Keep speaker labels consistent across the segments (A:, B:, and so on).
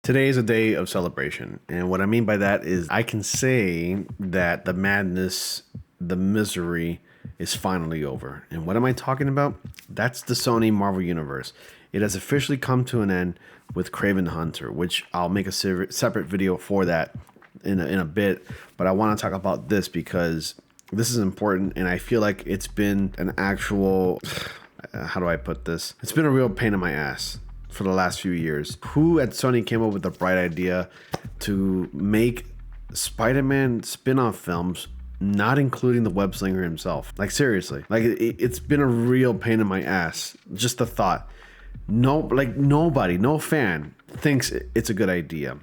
A: Today is a day of celebration. And what I mean by that is I can say that the madness, the misery is finally over. And what am I talking about? That's the Sony Marvel Universe. It has officially come to an end with Kraven the Hunter, which I'll make a separate video for that in a bit. But I want to talk about this because this is important. And I feel like it's been an actual, how do I put this? It's been a real pain in my ass for the last few years. Who at Sony came up with the bright idea to make Spider-Man spin-off films, not including the web slinger himself? Like, seriously, like it's been a real pain in my ass. Just the thought. Nobody, no fan thinks it's a good idea.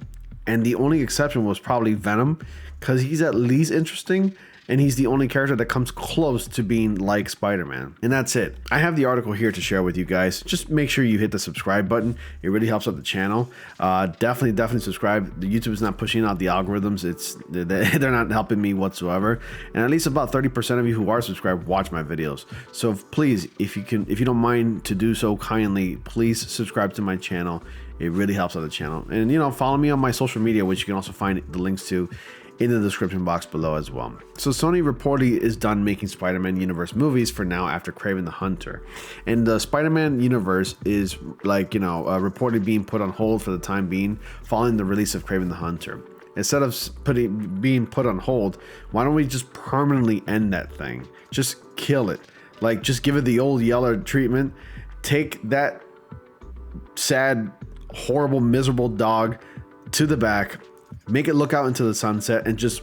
A: And the only exception was probably Venom, because he's at least interesting. And he's the only character that comes close to being like Spider-Man. And that's it. I have the article here to share with you guys. Just make sure you hit the subscribe button. It really helps out the channel. Definitely subscribe. The YouTube is not pushing out the algorithms. They're not helping me whatsoever. And at least about 30% of you who are subscribed watch my videos. So please, if you don't mind to do so kindly, please subscribe to my channel. It really helps out the channel. And follow me on my social media, which you can also find the links to in the description box below as well. So Sony reportedly is done making Spider-Man universe movies for now after Kraven the Hunter. And the Spider-Man universe is reportedly being put on hold for the time being following the release of Kraven the Hunter. Instead of being put on hold, why don't we just permanently end that thing? Just kill it. Like, just give it the old Yeller treatment. Take that sad, horrible, miserable dog to the back, make it look out into the sunset, and just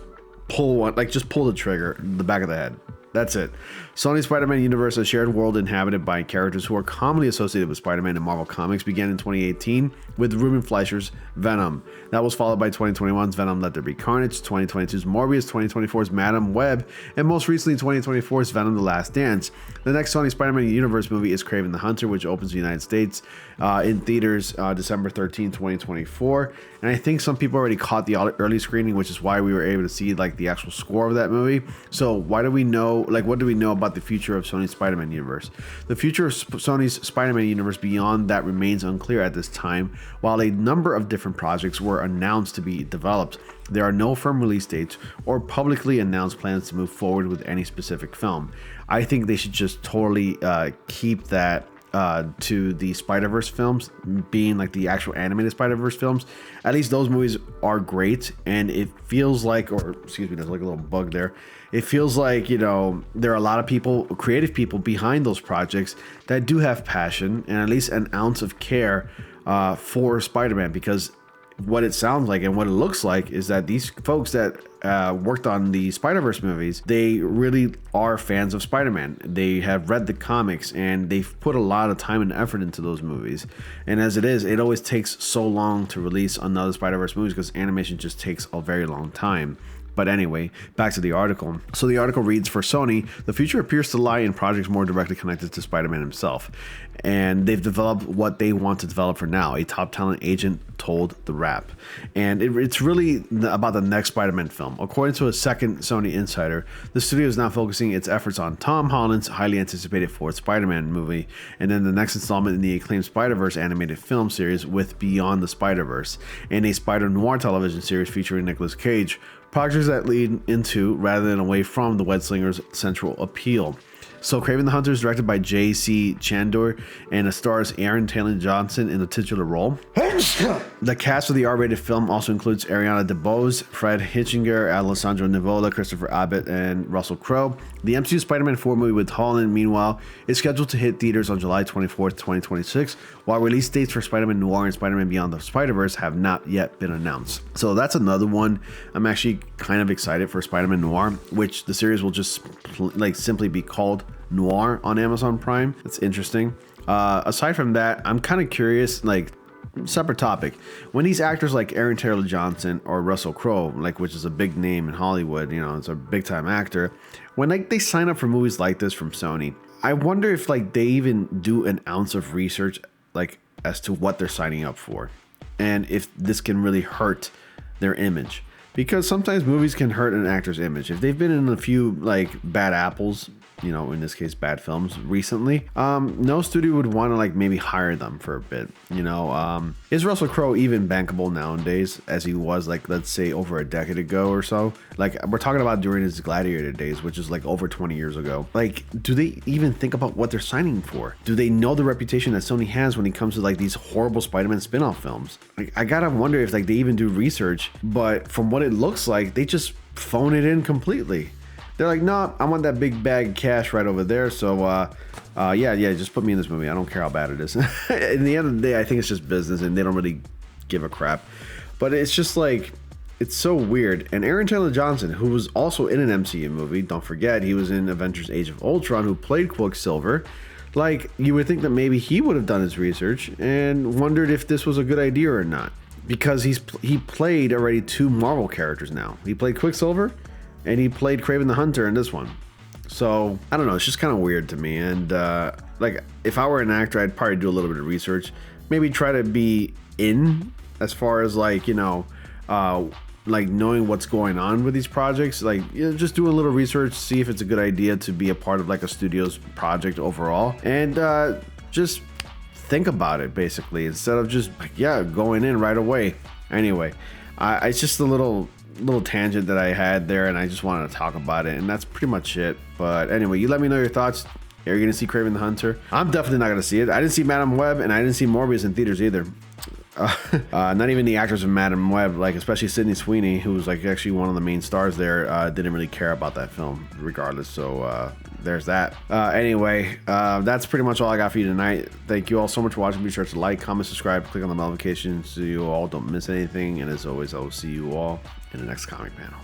A: pull the trigger in the back of the head. That's it. Sony's Spider-Man universe, a shared world inhabited by characters who are commonly associated with Spider-Man in Marvel Comics, began in 2018 with Ruben Fleischer's Venom. That was followed by 2021's Venom Let There Be Carnage, 2022's Morbius, 2024's Madam Web, and most recently 2024's Venom The Last Dance. The next Sony Spider-Man universe movie is Kraven the Hunter, which opens in the United States in theaters December 13, 2024. And I think some people already caught the early screening, which is why we were able to see like the actual score of that movie. So what do we know about the future of Sony's Spider-Man universe? The future of Sony's Spider-Man universe beyond that remains unclear at this time. While a number of different projects were announced to be developed, there are no firm release dates or publicly announced plans to move forward with any specific film. I think they should just totally keep that to the Spider-Verse films, being like the actual animated Spider-Verse films. At least those movies are great, and it feels like, or excuse me, there's like a little bug there. It feels like, there are a lot of people, creative people behind those projects that do have passion and at least an ounce of care for Spider-Man, because what it sounds like and what it looks like is that these folks that worked on the Spider-Verse movies, they really are fans of Spider-Man. They have read the comics and they've put a lot of time and effort into those movies. And as it is, it always takes so long to release another Spider-Verse movies because animation just takes a very long time. But anyway, back to the article. So the article reads, for Sony, the future appears to lie in projects more directly connected to Spider-Man himself. And they've developed what they want to develop for now, a top talent agent told The Wrap. And it's really about the next Spider-Man film. According to a second Sony insider, the studio is now focusing its efforts on Tom Holland's highly anticipated fourth Spider-Man movie, and then the next installment in the acclaimed Spider-Verse animated film series with Beyond the Spider-Verse, and a Spider-Noir television series featuring Nicolas Cage. Projects that lead into rather than away from the web slinger's central appeal. So Kraven the Hunter is directed by J.C. Chandor and it stars Aaron Taylor Johnson in the titular role. The cast of the R-rated film also includes Ariana DeBose, Fred Hitchinger, Alessandro Nivola, Christopher Abbott, and Russell Crowe. The MCU Spider-Man 4 movie with Holland, meanwhile, is scheduled to hit theaters on July 24th, 2026, while release dates for Spider-Man Noir and Spider-Man Beyond the Spider-Verse have not yet been announced. So that's another one. I'm actually kind of excited for Spider-Man Noir, which the series will just simply be called Noir on Amazon Prime. It's interesting. Aside from that, I'm kind of curious, separate topic. When these actors like Aaron Taylor Johnson or Russell Crowe, which is a big name in Hollywood, it's a big time actor, when they sign up for movies like this from Sony, I wonder if they even do an ounce of research as to what they're signing up for, and if this can really hurt their image. Because sometimes movies can hurt an actor's image. If they've been in a few bad apples, you know, in this case, bad films recently, no studio would want to like maybe hire them for a bit. You know, is Russell Crowe even bankable nowadays as he was like, let's say over a decade ago or so? Like we're talking about during his Gladiator days, which is like over 20 years ago. Like, do they even think about what they're signing for? Do they know the reputation that Sony has when it comes to like these horrible Spider-Man spin-off films? Like, I gotta wonder if like they even do research, but from what it looks like, they just phone it in completely. They're like, no, I want that big bag of cash right over there. So, yeah, just put me in this movie. I don't care how bad it is. In the end of the day, I think it's just business and they don't really give a crap. But it's just like, it's so weird. And Aaron Taylor Johnson, who was also in an MCU movie, don't forget, he was in Avengers Age of Ultron, who played Quicksilver. Like, you would think that maybe he would have done his research and wondered if this was a good idea or not. Because he played already 2 Marvel characters now. He played Quicksilver, and he played Kraven the Hunter in this one. So, I don't know, it's just kind of weird to me. And, like, if I were an actor, I'd probably do a little bit of research. Maybe try to be in as far as, like, you know, like knowing what's going on with these projects. Like, you know, just do a little research, see if it's a good idea to be a part of, like, a studio's project overall. And just think about it, basically, instead of just, yeah, going in right away. Anyway, it's just a little tangent that I had there, and I just wanted to talk about it, and that's pretty much it. But anyway, you let me know your thoughts. Are you gonna see Kraven the Hunter? I'm definitely not gonna see it. I didn't see Madam Web, and I didn't see Morbius in theaters either. Not even the actors of Madam Web, like especially Sydney Sweeney, who was like actually one of the main stars there, didn't really care about that film regardless. So there's that. Anyway, that's pretty much all I got for you tonight. Thank you all so much for watching. Be sure to like, comment, subscribe, click on the notifications so you all don't miss anything. And as always, I will see you all in the next comic panel.